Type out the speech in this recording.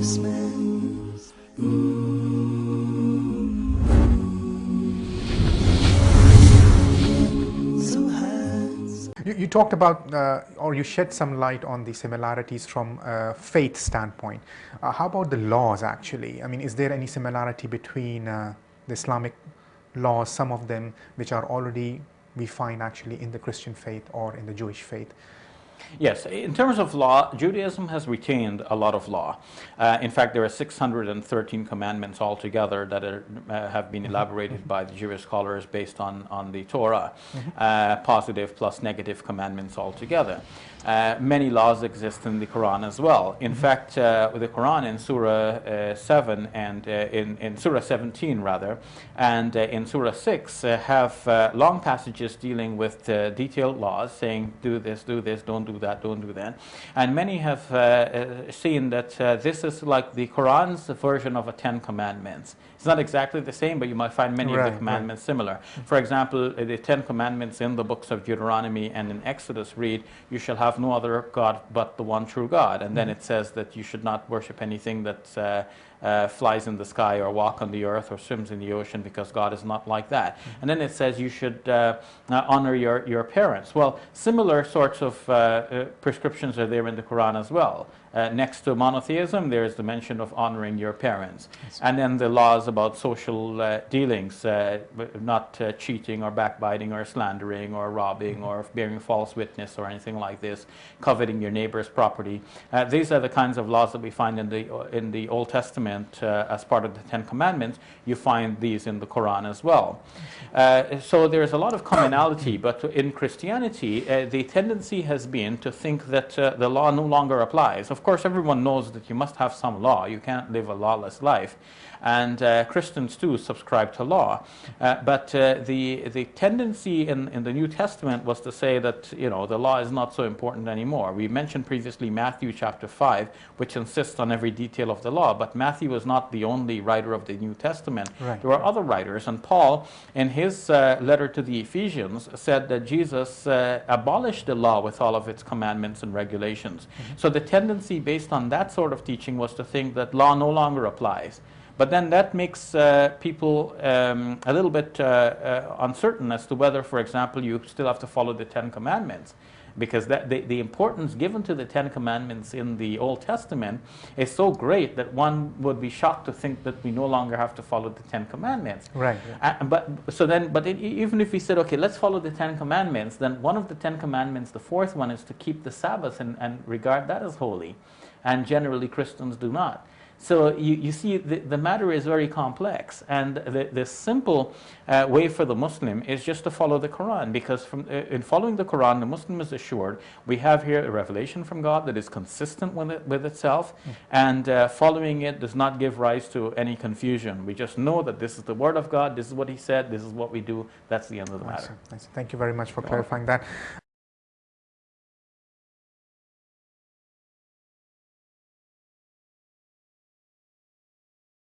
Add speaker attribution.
Speaker 1: You talked about, or you shed some light on the similarities from a faith standpoint. How about the laws actually? I mean, is there any similarity between the Islamic laws, some of them which are already we find actually in the Christian faith or in the Jewish faith?
Speaker 2: Yes, in terms of law, Judaism has retained a lot of law. In fact, there are 613 commandments altogether that have been elaborated by the Jewish scholars based on the Torah, positive plus negative commandments altogether. Many laws exist in the Quran as well. In fact, the Quran in Surah 7 and in Surah 17 rather, and in Surah 6 have long passages dealing with detailed laws saying do this, don't do that, don't do that. And many have seen that this is like the Quran's version of a 10 Commandments. It's not exactly the same, but you might find many of the commandments similar. For example, the 10 Commandments in the books of Deuteronomy and in Exodus read, you shall have no other God but the one true God. And then it says that you should not worship anything that flies in the sky or walk on the earth or swims in the ocean, because God is not like that. And then it says you should honor your parents. Well, similar sorts of prescriptions are there in the Quran as well. Next to monotheism, there is the mention of honoring your parents. And then the laws about social dealings, not cheating or backbiting or slandering or robbing or bearing false witness or anything like this, coveting your neighbor's property. These are the kinds of laws that we find in the Old Testament as part of the 10 Commandments. You find these in the Quran as well. So there is a lot of commonality, but in Christianity, the tendency has been to think that the law no longer applies. Of course, everyone knows that you must have some law. You can't live a lawless life. And Christians too subscribe to law. But the tendency in the New Testament was to say that, the law is not so important anymore. We mentioned previously Matthew chapter 5, which insists on every detail of the law. But Matthew was not the only writer of the New Testament. There were other writers. And Paul, in his letter to the Ephesians, said that Jesus abolished the law with all of its commandments and regulations. So the tendency based on that sort of teaching was to think that law no longer applies. But then that makes people a little bit uncertain as to whether, for example, you still have to follow the 10 Commandments. Because the importance given to the 10 Commandments in the Old Testament is so great that one would be shocked to think that we no longer have to follow the 10 Commandments. But even if we said, okay, let's follow the 10 Commandments, then one of the 10 Commandments, the fourth one, is to keep the Sabbath and regard that as holy. And generally Christians do not. So you see, the matter is very complex, and the simple way for the Muslim is just to follow the Quran, because in following the Quran, the Muslim is assured we have here a revelation from God that is consistent with itself, and following it does not give rise to any confusion. We just know that this is the Word of God, this is what He said, this is what we do, that's the end of the matter.
Speaker 1: Thank you very much for clarifying that.